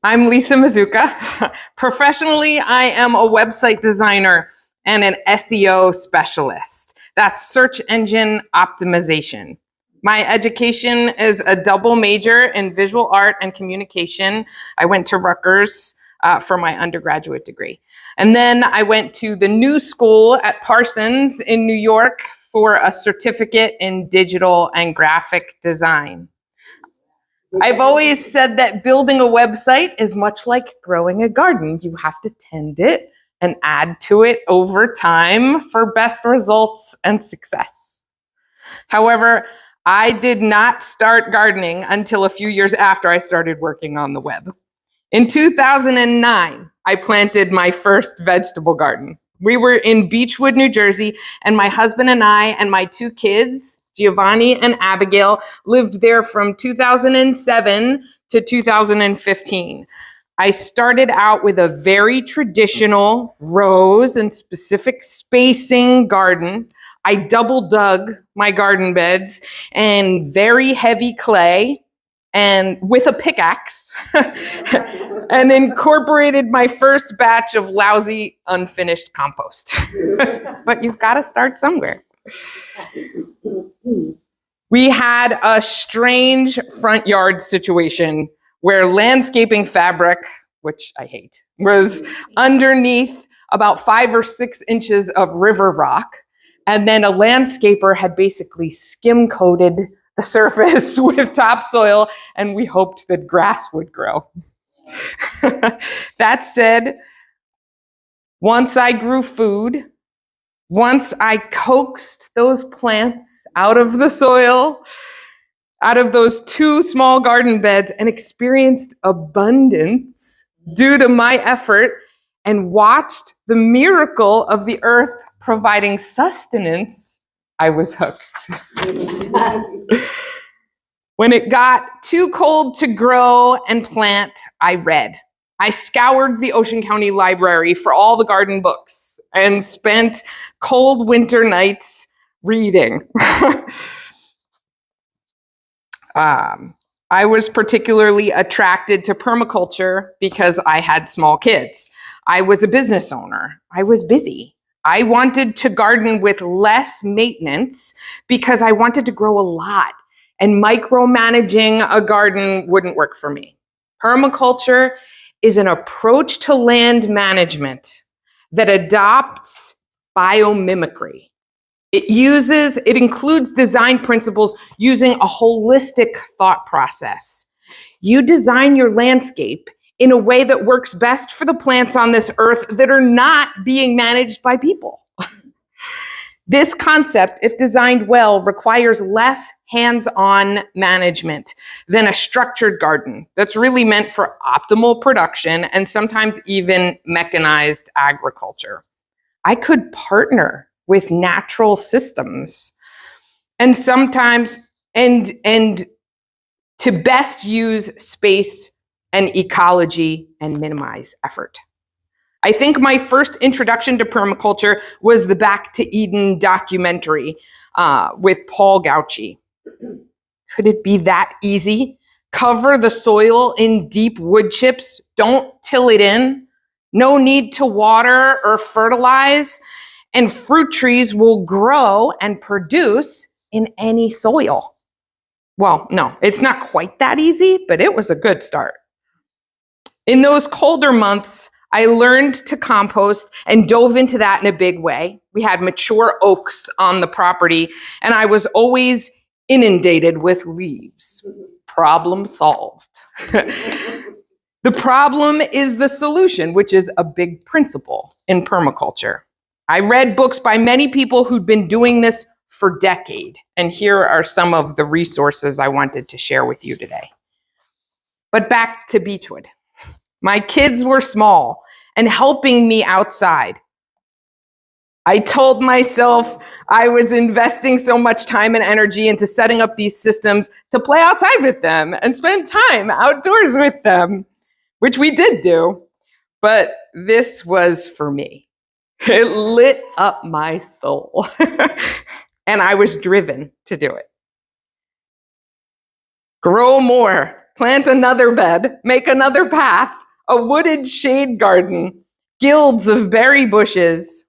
I'm Lisa Mazuka. Professionally, I am a website designer and an SEO specialist. That's search engine optimization. My education is a double major in visual art and communication. I went to Rutgers for my undergraduate degree. And then I went to the New School at Parsons in New York for a certificate in digital and graphic design. I've always said that building a website is much like growing a garden. You have to tend it and add to it over time for best results and success. However, I did not start gardening until a few years after I started working on the web. In 2009, I planted my first vegetable garden. We were in Beechwood, New Jersey, and my husband and I and my two kids, Giovanni and Abigail, lived there from 2007 to 2015. I started out with a very traditional rows and specific spacing garden. I double dug my garden beds and very heavy clay and with a pickaxe and incorporated my first batch of lousy unfinished compost. But you've got to start somewhere. We had a strange front yard situation where landscaping fabric, which I hate, was underneath about 5 or 6 inches of river rock. And then a landscaper had basically skim coated the surface with topsoil, and we hoped that grass would grow. That said, once I grew food, once I coaxed those plants out of the soil, out of those 2 small garden beds, and experienced abundance due to my effort and watched the miracle of the earth providing sustenance, I was hooked. When it got too cold to grow and plant, I read. I scoured the Ocean County Library for all the garden books and spent cold winter nights reading. I was particularly attracted to permaculture because I had small kids. I was a business owner. I was busy. I wanted to garden with less maintenance because I wanted to grow a lot, and micromanaging a garden wouldn't work for me. Permaculture is an approach to land management that adopts biomimicry. It includes design principles using a holistic thought process. You design your landscape in a way that works best for the plants on this earth that are not being managed by people. This concept, if designed well, requires less hands-on management than a structured garden that's really meant for optimal production and sometimes even mechanized agriculture. I could partner with natural systems and sometimes and to best use space and ecology and minimize effort. I think my first introduction to permaculture was the Back to Eden documentary with Paul Gauci. Could it be that easy? Cover the soil in deep wood chips. Don't till it in. No need to water or fertilize. And fruit trees will grow and produce in any soil. Well, no, it's not quite that easy, but it was a good start. In those colder months, I learned to compost and dove into that in a big way. We had mature oaks on the property, and I was always inundated with leaves. Problem solved. The problem is the solution, which is a big principle in permaculture. I read books by many people who'd been doing this for decades, and here are some of the resources I wanted to share with you today. But back to Beechwood. My kids were small and helping me outside. I told myself I was investing so much time and energy into setting up these systems to play outside with them and spend time outdoors with them, which we did do. But this was for me. It lit up my soul. And I was driven to do it. Grow more, plant another bed, make another path, a wooded shade garden, guilds of berry bushes,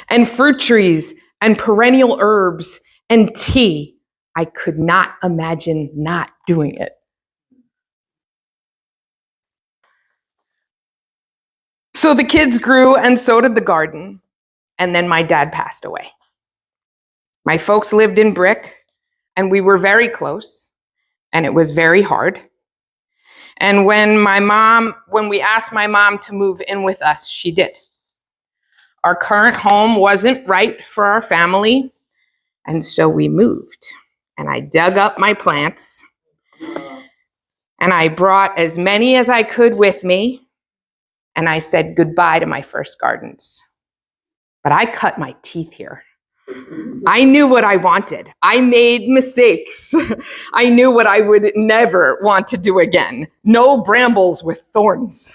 and fruit trees, and perennial herbs, and tea. I could not imagine not doing it. So the kids grew, and so did the garden. And then my dad passed away. My folks lived in Brick, and we were very close, and it was very hard. And when we asked my mom to move in with us, she did. Our current home wasn't right for our family, and so we moved. And I dug up my plants, and I brought as many as I could with me, and I said goodbye to my first gardens. But I cut my teeth here. I knew what I wanted. I made mistakes. I knew what I would never want to do again. No brambles with thorns.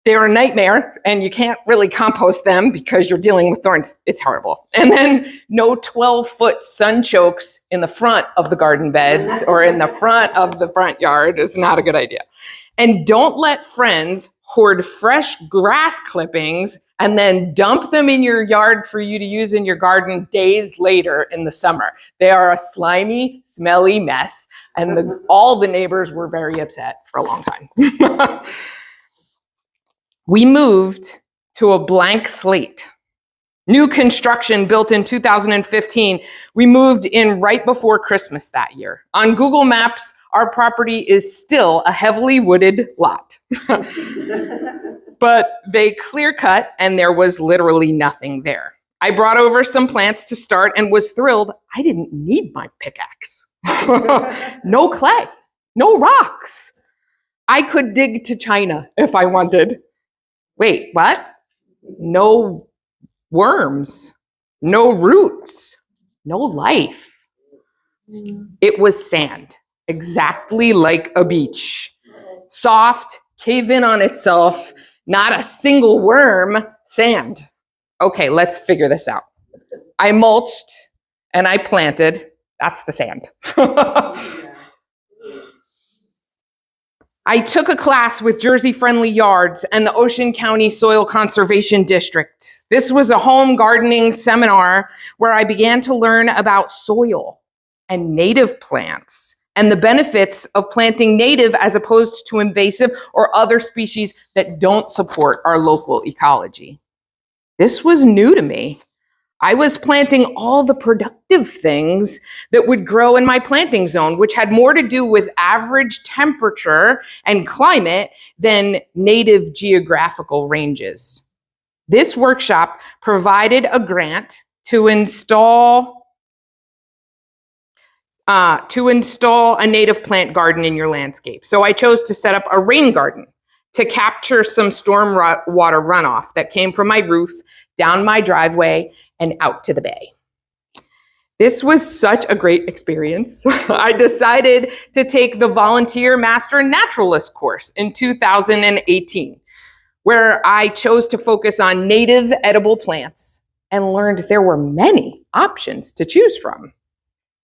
They're a nightmare, and you can't really compost them because you're dealing with thorns. It's horrible. And then no 12-foot sunchokes in the front of the garden beds or in the front of the front yard is not a good idea. And don't let friends hoard fresh grass clippings and then dump them in your yard for you to use in your garden days later in the summer. They are a slimy, smelly mess, and all the neighbors were very upset for a long time. We moved to a blank slate. New construction built in 2015. We moved in right before Christmas that year. On Google Maps, our property is still a heavily wooded lot. But they clear cut, and there was literally nothing there. I brought over some plants to start and was thrilled. I didn't need my pickaxe. No clay, no rocks. I could dig to China if I wanted. Wait, what? No worms, no roots, no life. It was sand, exactly like a beach. Soft, cave in on itself, not a single worm, sand. Okay, let's figure this out. I mulched and I planted. That's the sand. I took a class with Jersey Friendly Yards and the Ocean County Soil Conservation District. This was a home gardening seminar where I began to learn about soil and native plants and the benefits of planting native as opposed to invasive or other species that don't support our local ecology. This was new to me. I was planting all the productive things that would grow in my planting zone, which had more to do with average temperature and climate than native geographical ranges. This workshop provided a grant to install a native plant garden in your landscape. So I chose to set up a rain garden to capture some storm water runoff that came from my roof, down my driveway, and out to the bay. This was such a great experience. I decided to take the Volunteer Master Naturalist course in 2018, where I chose to focus on native edible plants and learned there were many options to choose from.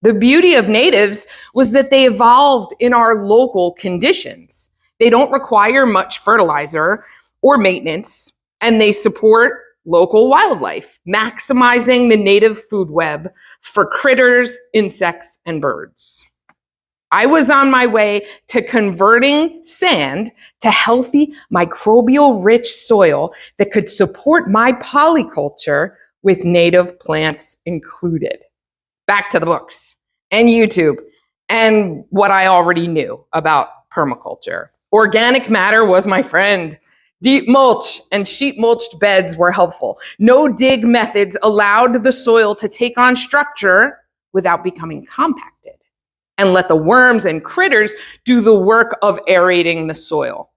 The beauty of natives was that they evolved in our local conditions. They don't require much fertilizer or maintenance, and they support local wildlife, maximizing the native food web for critters, insects, and birds. I was on my way to converting sand to healthy, microbial-rich soil that could support my polyculture with native plants included. Back to the books and YouTube and what I already knew about permaculture. Organic matter was my friend. Deep mulch and sheet mulched beds were helpful. No dig methods allowed the soil to take on structure without becoming compacted and let the worms and critters do the work of aerating the soil.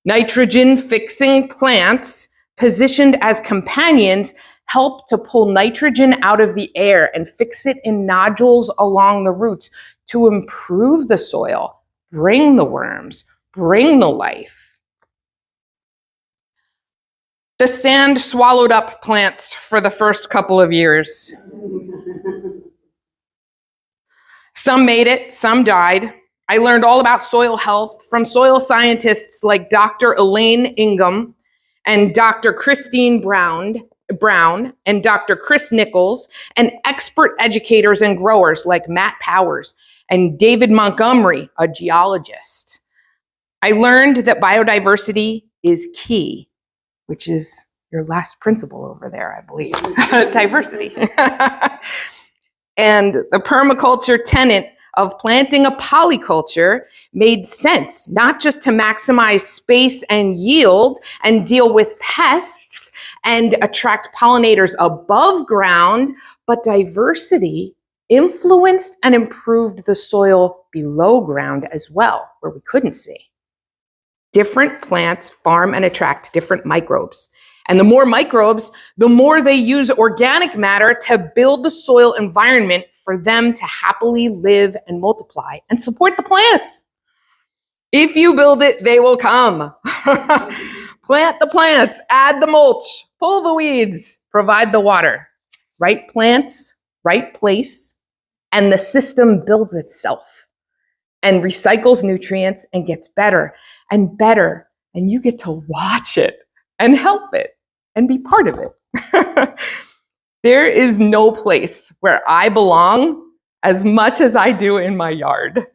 Nitrogen fixing plants positioned as companions help to pull nitrogen out of the air and fix it in nodules along the roots to improve the soil, bring the worms, bring the life. The sand swallowed up plants for the first couple of years. Some made it, some died. I learned all about soil health from soil scientists like Dr. Elaine Ingham and Dr. Christine Brown and Dr. Chris Nichols, and expert educators and growers like Matt Powers and David Montgomery, a geologist. I learned that biodiversity is key, which is your last principle over there, I believe, diversity. And the permaculture tenet of planting a polyculture made sense, not just to maximize space and yield and deal with pests and attract pollinators above ground, but diversity influenced and improved the soil below ground as well, where we couldn't see. Different plants farm and attract different microbes. And the more microbes, the more they use organic matter to build the soil environment for them to happily live and multiply and support the plants. If you build it, they will come. Plant the plants, add the mulch, pull the weeds, provide the water. Right plants, right place, and the system builds itself and recycles nutrients and gets better and better. And you get to watch it and help it and be part of it. There is no place where I belong as much as I do in my yard.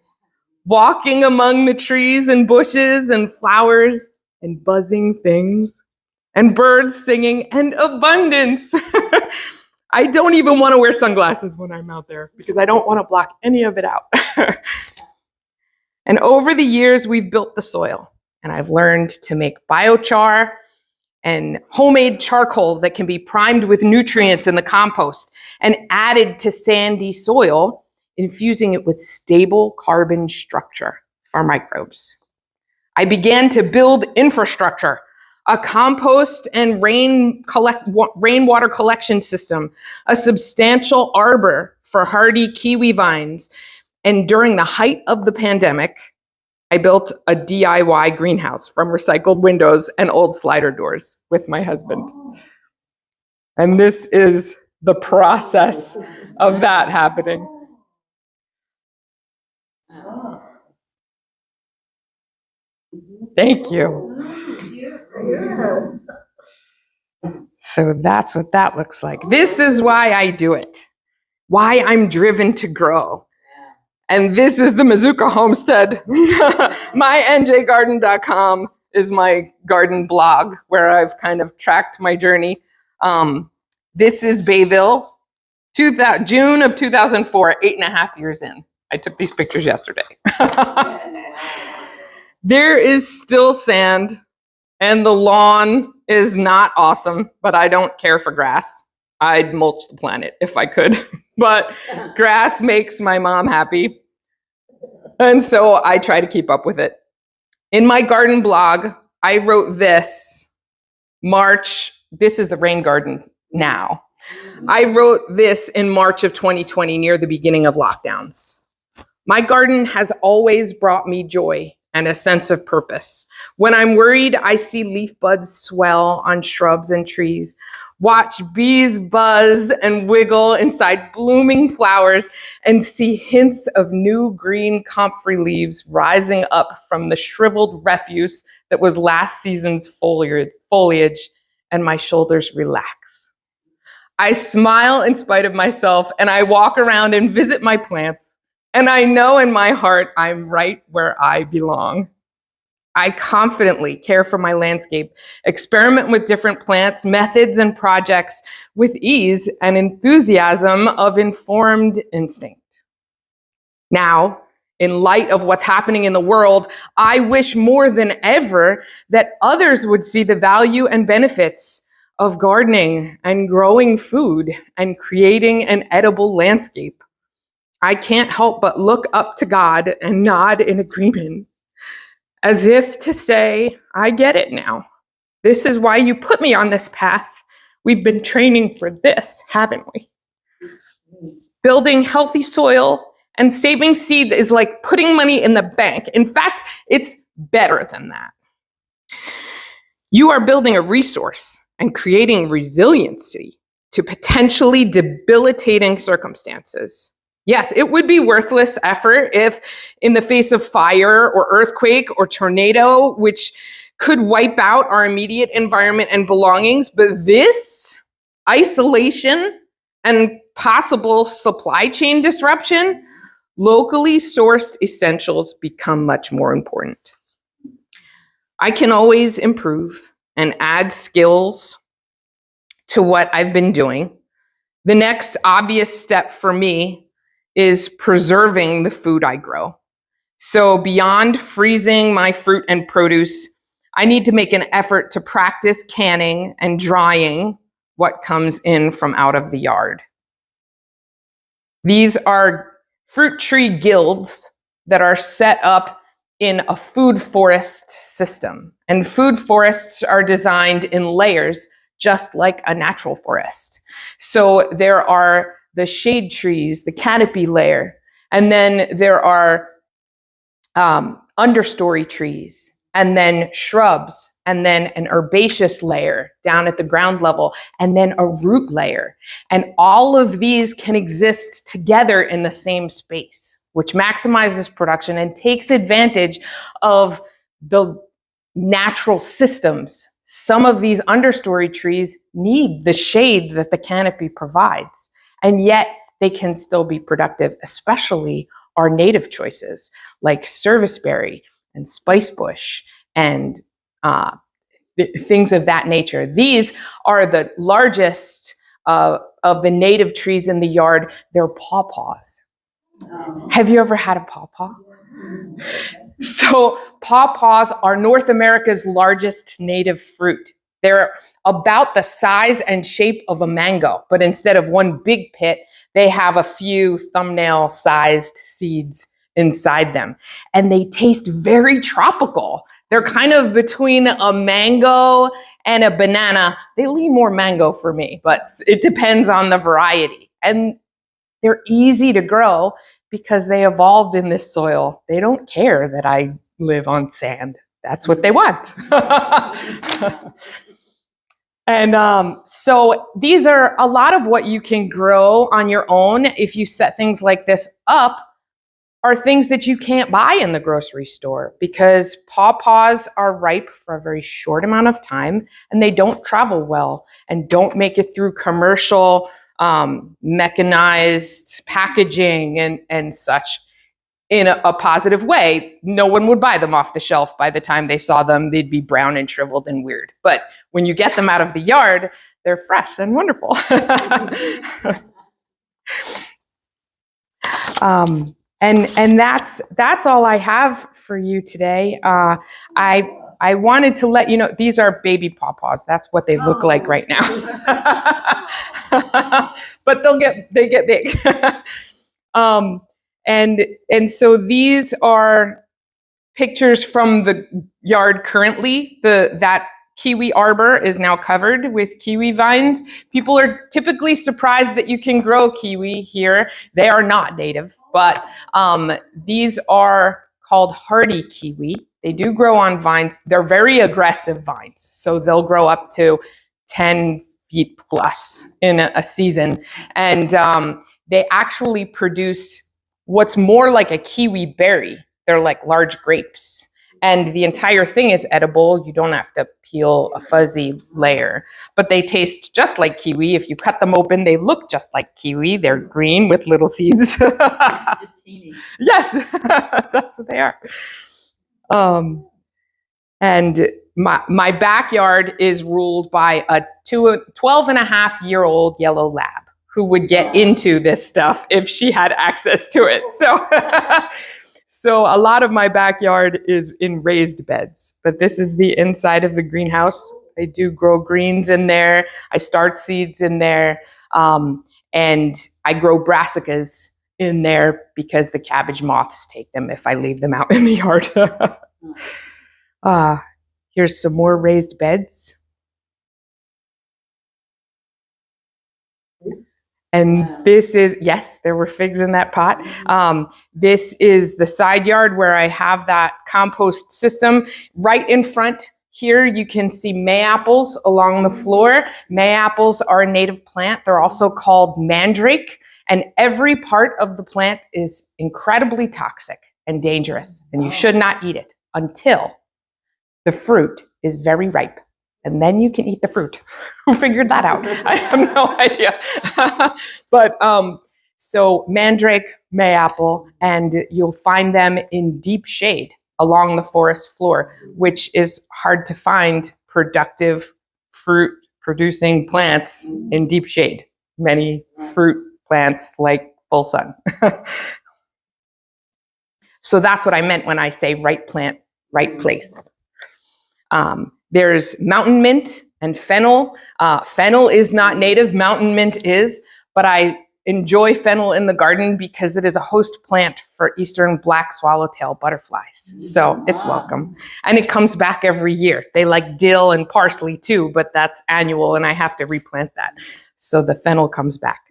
Walking among the trees and bushes and flowers and buzzing things and birds singing and abundance. I don't even want to wear sunglasses when I'm out there because I don't want to block any of it out. And over the years, we've built the soil, and I've learned to make biochar and homemade charcoal that can be primed with nutrients in the compost and added to sandy soil, infusing it with stable carbon structure for microbes. I began to build infrastructure, a compost and rainwater collection system, a substantial arbor for hardy kiwi vines. And during the height of the pandemic, I built a DIY greenhouse from recycled windows and old slider doors with my husband. And this is the process of that happening. Thank you. So that's what that looks like. This is why I do it, why I'm driven to grow. And this is the Mazuka homestead. MyNJGarden.com is my garden blog where I've kind of tracked my journey. This is Bayville, June of 2004, 8.5 years in. I took these pictures yesterday. There is still sand, and the lawn is not awesome, but I don't care for grass. I'd mulch the planet if I could, but grass makes my mom happy. And so I try to keep up with it. In my garden blog, I wrote this this is the rain garden now. I wrote this in March of 2020, near the beginning of lockdowns. My garden has always brought me joy and a sense of purpose. When I'm worried, I see leaf buds swell on shrubs and trees, watch bees buzz and wiggle inside blooming flowers, and see hints of new green comfrey leaves rising up from the shriveled refuse that was last season's foliage, and my shoulders relax. I smile in spite of myself, and I walk around and visit my plants, and I know in my heart I'm right where I belong. I confidently care for my landscape, experiment with different plants, methods, and projects with ease and enthusiasm of informed instinct. Now, in light of what's happening in the world, I wish more than ever that others would see the value and benefits of gardening and growing food and creating an edible landscape. I can't help but look up to God and nod in agreement, as if to say, I get it now. This is why you put me on this path. We've been training for this, haven't we? Building healthy soil and saving seeds is like putting money in the bank. In fact, it's better than that. You are building a resource and creating resiliency to potentially debilitating circumstances. Yes, it would be worthless effort if, in the face of fire or earthquake or tornado, which could wipe out our immediate environment and belongings, but this isolation and possible supply chain disruption, locally sourced essentials become much more important. I can always improve and add skills to what I've been doing. The next obvious step for me is preserving the food I grow. So beyond freezing my fruit and produce, I need to make an effort to practice canning and drying what comes in from out of the yard. These are fruit tree guilds that are set up in a food forest system. And food forests are designed in layers, just like a natural forest. So there are the shade trees, the canopy layer, and then there are understory trees, and then shrubs, and then an herbaceous layer down at the ground level, and then a root layer. And all of these can exist together in the same space, which maximizes production and takes advantage of the natural systems. Some of these understory trees need the shade that the canopy provides, and yet they can still be productive, especially our native choices like serviceberry and spicebush and things of that nature. These are the largest of the native trees in the yard. They're pawpaws. Have you ever had a pawpaw? So pawpaws are North America's largest native fruit. They're about the size and shape of a mango, but instead of one big pit, they have a few thumbnail-sized seeds inside them. And they taste very tropical. They're kind of between a mango and a banana. They lean more mango for me, but it depends on the variety. And they're easy to grow because they evolved in this soil. They don't care that I live on sand. That's what they want. And so these are a lot of what you can grow on your own if you set things like this up are things that you can't buy in the grocery store because pawpaws are ripe for a very short amount of time and they don't travel well and don't make it through commercial mechanized packaging and such in a positive way. No one would buy them off the shelf. By the time they saw them, they'd be brown and shriveled and weird. But when you get them out of the yard, they're fresh and wonderful. And that's all I have for you today. I wanted to let you know, these are baby pawpaws. That's what they look like right now. But they get big. And so these are pictures from the yard currently. That kiwi arbor is now covered with kiwi vines. People are typically surprised that you can grow kiwi here. They are not native, but these are called hardy kiwi. They do grow on vines. They're very aggressive vines, so they'll grow up to 10 feet plus in a season. And they actually produce what's more like a kiwi berry. They're like large grapes. And the entire thing is edible. You don't have to peel a fuzzy layer. But they taste just like kiwi. If you cut them open, they look just like kiwi. They're green with little seeds. Just teeny. Yes, that's what they are. And my backyard is ruled by a 12-and-a-half-year-old yellow lab who would get into this stuff if she had access to it. So a lot of my backyard is in raised beds, but this is the inside of the greenhouse. I do grow greens in there. I start seeds in there. And I grow brassicas in there because the cabbage moths take them if I leave them out in the yard. Here's some more raised beds. And this is, yes, there were figs in that pot. This is the side yard where I have that compost system. Right in front here, you can see May-apples along the floor. May-apples are a native plant. They're also called mandrake. And every part of the plant is incredibly toxic and dangerous, and you should not eat it until the fruit is very ripe. And then you can eat the fruit. Who figured that out? I have no idea. But so mandrake, mayapple, and you'll find them in deep shade along the forest floor, which is hard to find productive fruit producing plants in deep shade. Many fruit plants like full sun. So that's what I meant when I say right plant, right place. There's mountain mint and fennel. Fennel is not native, mountain mint is, but I enjoy fennel in the garden because it is a host plant for eastern black swallowtail butterflies. So it's welcome. And it comes back every year. They like dill and parsley too, but that's annual and I have to replant that. So the fennel comes back.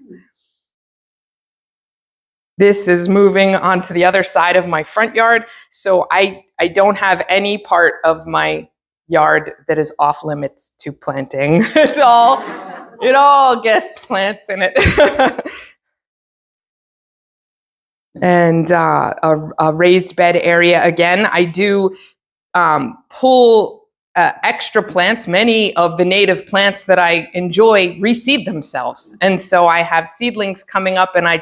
This is moving onto the other side of my front yard. So I don't have any part of my yard that is off limits to planting. It all gets plants in it. And a raised bed area again. I do pull extra plants. Many of the native plants that I enjoy reseed themselves. And so I have seedlings coming up and I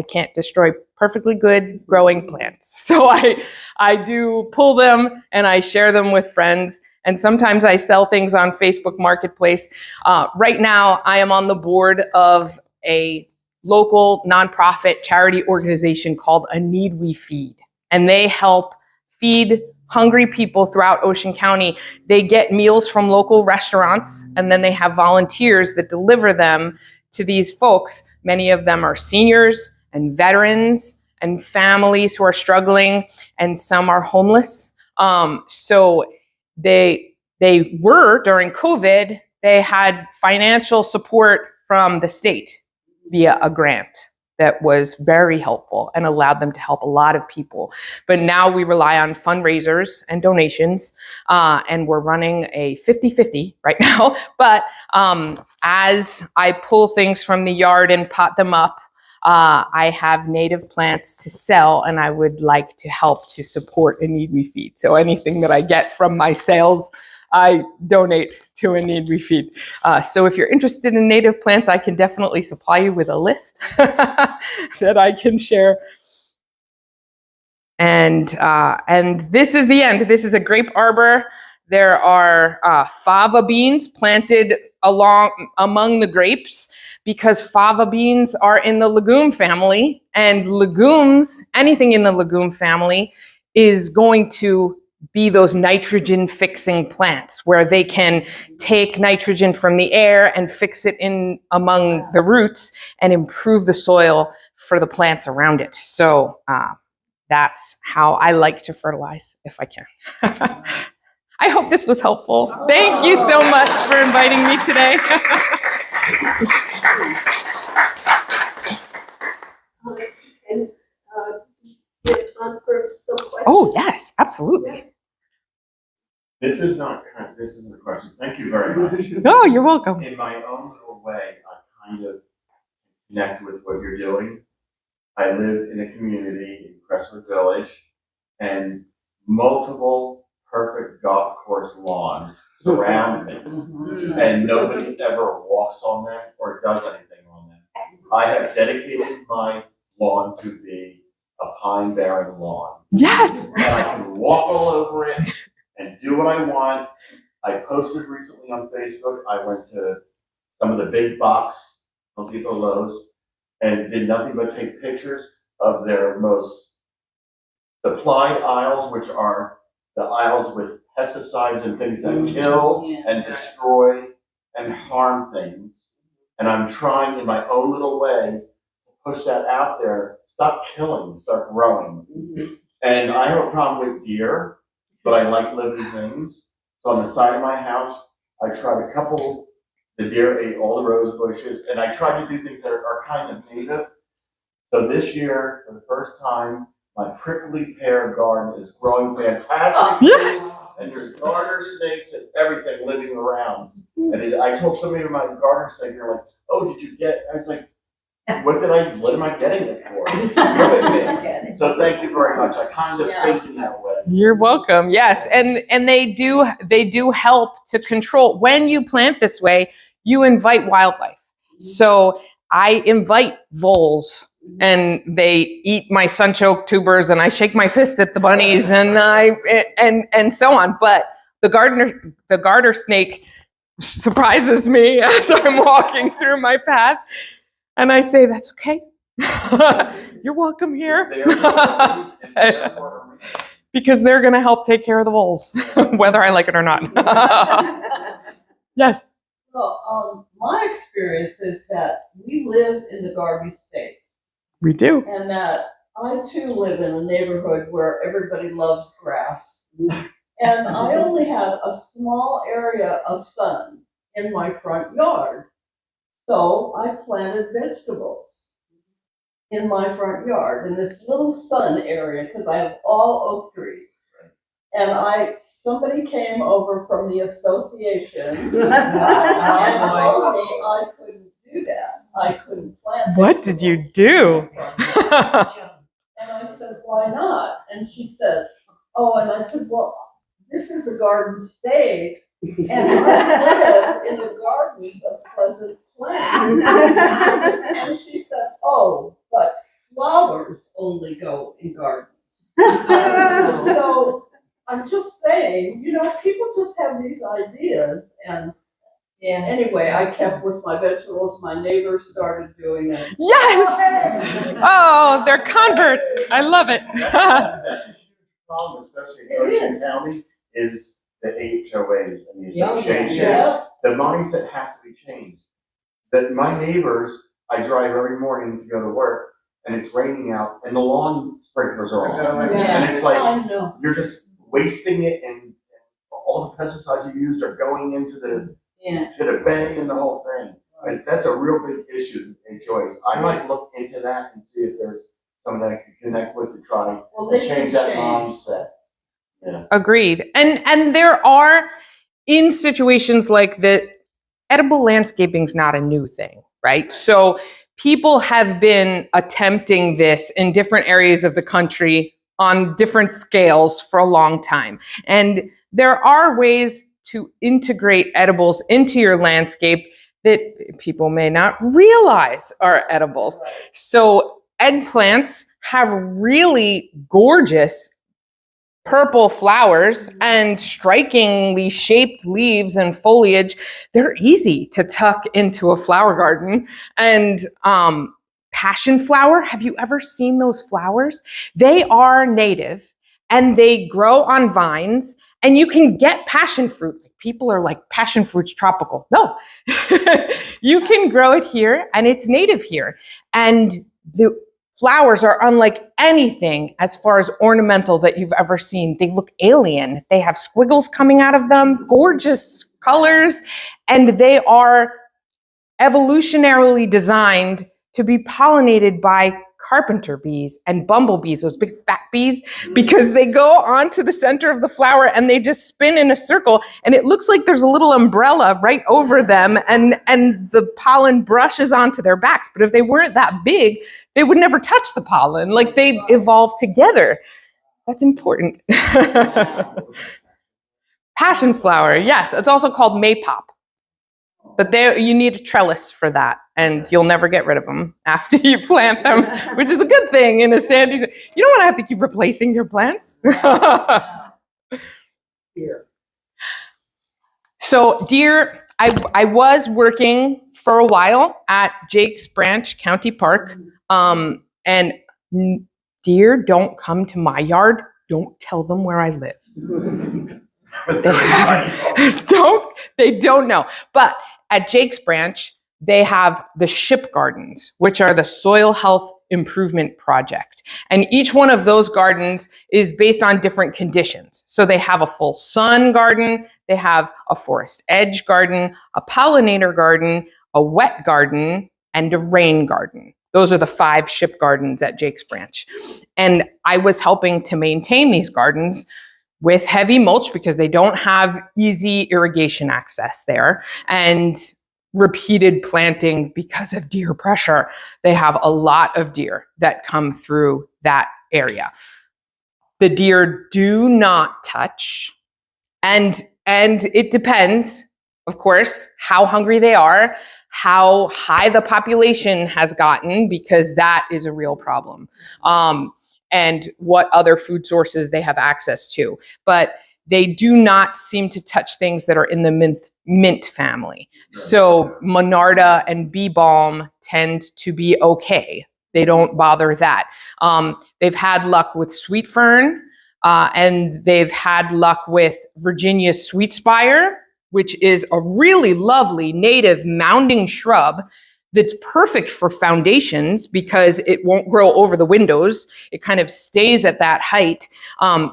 can't destroy perfectly good growing plants. So I do pull them and I share them with friends. And sometimes I sell things on Facebook Marketplace. Right now, I am on the board of a local nonprofit charity organization called A Need We Feed. And they help feed hungry people throughout Ocean County. They get meals from local restaurants, and then they have volunteers that deliver them to these folks. Many of them are seniors and veterans and families who are struggling, and some are homeless. So they were, during COVID, they had financial support from the state via a grant that was very helpful and allowed them to help a lot of people. But now we rely on fundraisers and donations, and we're running a 50-50 right now. But as I pull things from the yard and pot them up, I have native plants to sell, and I would like to help to support A Need We Feed. So anything that I get from my sales, I donate to A Need We Feed. So if you're interested in native plants, I can definitely supply you with a list that I can share. And this is the end. This is a grape arbor. There are fava beans planted among the grapes, because fava beans are in the legume family, and legumes, anything in the legume family, is going to be those nitrogen fixing plants where they can take nitrogen from the air and fix it in among the roots and improve the soil for the plants around it. So that's how I like to fertilize if I can. I hope this was helpful. Thank you so much for inviting me today. Oh, yes, absolutely. This isn't a question. Thank you very much. No, you're welcome. In my own little way, I kind of connect with what you're doing. I live in a community in Crestwood Village, and multiple perfect golf course lawns surround me, and nobody ever walks on them or does anything on them. I have dedicated my lawn to be a pine-bearing lawn. Yes. And I can walk all over it and do what I want. I posted recently on Facebook. I went to some of the big box Home Depot, Lowe's, and did nothing but take pictures of their most supplied aisles, which are the aisles with pesticides and things that kill and destroy and harm things. And I'm trying in my own little way to push that out there. Stop killing, start growing. And I have a problem with deer, but I like living things. So on the side of my house, I tried a couple. The deer ate all the rose bushes, and I tried to do things that are kind of native. So this year, for the first time, my prickly pear garden is growing fantastically. Yes. And there's garter snakes and everything living around. And I told somebody in my garter snake, they're like, "Oh, did you get?" I was like, what am I getting it for? So thank you very much. I kind of thinking that way. You're welcome. Yes, and they do help to control. When you plant this way, you invite wildlife. So I invite voles, and they eat my sunchoke tubers, and I shake my fist at the bunnies, and and so on. But the garter snake surprises me as I'm walking through my path, and I say, "That's okay. You're welcome here." Because they're going to help take care of the voles, whether I like it or not. Yes. Well, my experience is that we live in the Garden State. We do. And that I too live in a neighborhood where everybody loves grass. And I only had a small area of sun in my front yard. So I planted vegetables in my front yard in this little sun area because I have all oak trees. And somebody came over from the association and told me I couldn't do that. I couldn't plant. What did you do? And I said, why not? And she said, and I said, well, this is the Garden State, and I live in the gardens of Pleasant Plain. And she said, but flowers only go in gardens. So I'm just saying, people just have these ideas, and anyway, I kept with my vegetables. My neighbors started doing it. Yes! Oh, they're converts. I love it. That's a huge problem, especially in Ocean County, is the HOAs and the associations. Yes. The mindset has to be changed. That my neighbors, I drive every morning to go to work, and it's raining out, and the lawn sprinklers are on. And it's like, you're just wasting it, and all the pesticides you used are going into the to the bay and the whole thing. And that's a real big issue in Joyce. I might look into that and see if there's someone that I can connect with to try to change that mindset. Yeah. Agreed. And there are, in situations like this, edible landscaping is not a new thing, right? So people have been attempting this in different areas of the country on different scales for a long time. And there are ways to integrate edibles into your landscape that people may not realize are edibles. So eggplants have really gorgeous purple flowers and strikingly shaped leaves and foliage. They're easy to tuck into a flower garden. And passion flower, have you ever seen those flowers? They are native and they grow on vines, and you can get passion fruit. People are like, passion fruit's tropical. No, you can grow it here, and it's native here. And the flowers are unlike anything as far as ornamental that you've ever seen. They look alien. They have squiggles coming out of them, gorgeous colors, and they are evolutionarily designed to be pollinated by carpenter bees and bumblebees, those big fat bees, because they go onto the center of the flower and they just spin in a circle, and it looks like there's a little umbrella right over them, and the pollen brushes onto their backs. But if they weren't that big, they would never touch the pollen. Like, they evolved together. That's important. Passion flower, yes. It's also called maypop. But you need a trellis for that, and you'll never get rid of them after you plant them, which is a good thing in a sandy. You don't want to have to keep replacing your plants. So, deer, I was working for a while at Jake's Branch County Park, and deer don't come to my yard. Don't tell them where I live. They don't know. But at Jake's Branch, they have the SHIP gardens, which are the Soil Health Improvement Project. And each one of those gardens is based on different conditions. So they have a full sun garden, they have a forest edge garden, a pollinator garden, a wet garden, and a rain garden. Those are the 5 SHIP gardens at Jake's Branch. And I was helping to maintain these gardens with heavy mulch because they don't have easy irrigation access there. And repeated planting because of deer pressure. They have a lot of deer that come through that area. The deer do not touch, and it depends, of course, how hungry they are, how high the population has gotten, because that is a real problem, and what other food sources they have access to. But they do not seem to touch things that are in the mint family. So Monarda and bee balm tend to be okay. They don't bother that. They've had luck with sweet fern, and they've had luck with Virginia sweet spire, which is a really lovely native mounding shrub that's perfect for foundations because it won't grow over the windows. It kind of stays at that height.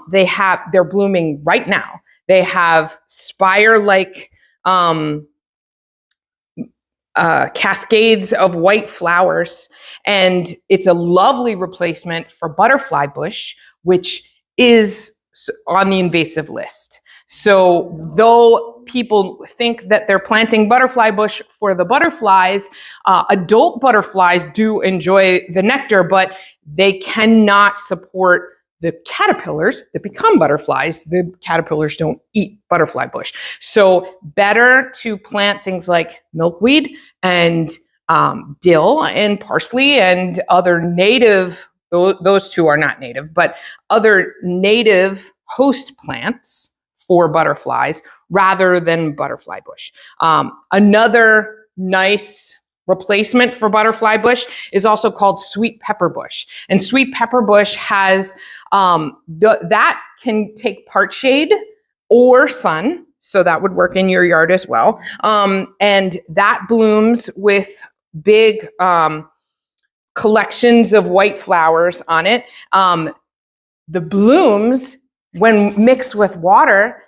They're blooming right now. They have spire-like cascades of white flowers, and it's a lovely replacement for butterfly bush, which is on the invasive list. So though people think that they're planting butterfly bush for the butterflies, adult butterflies do enjoy the nectar, but they cannot support the caterpillars that become butterflies. The caterpillars don't eat butterfly bush. So better to plant things like milkweed and dill and parsley and other native, those two are not native, but other native host plants for butterflies rather than butterfly bush. Another nice replacement for butterfly bush is also called sweet pepper bush. And sweet pepper bush has, that can take part shade or sun. So that would work in your yard as well. And that blooms with big collections of white flowers on it. The blooms, when mixed with water,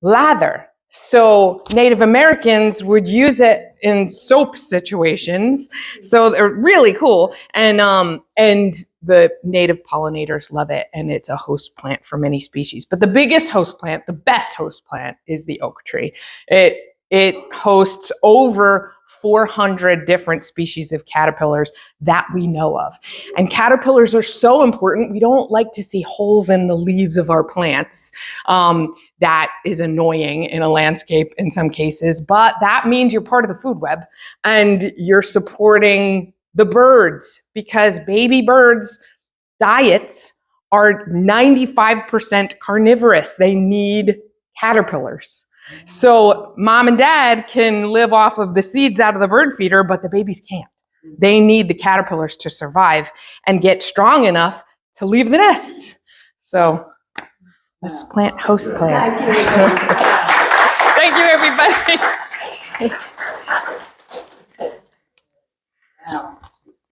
lather. So Native Americans would use it in soap situations. So they're really cool. And the native pollinators love it. And it's a host plant for many species. But the biggest host plant, the best host plant, is the oak tree. It hosts over 400 different species of caterpillars that we know of. And caterpillars are so important. We don't like to see holes in the leaves of our plants. That is annoying in a landscape in some cases, but that means you're part of the food web and you're supporting the birds, because baby birds' diets are 95% carnivorous. They need caterpillars. So mom and dad can live off of the seeds out of the bird feeder, but the babies can't. They need the caterpillars to survive and get strong enough to leave the nest. So let's plant host plants. Thank you, everybody.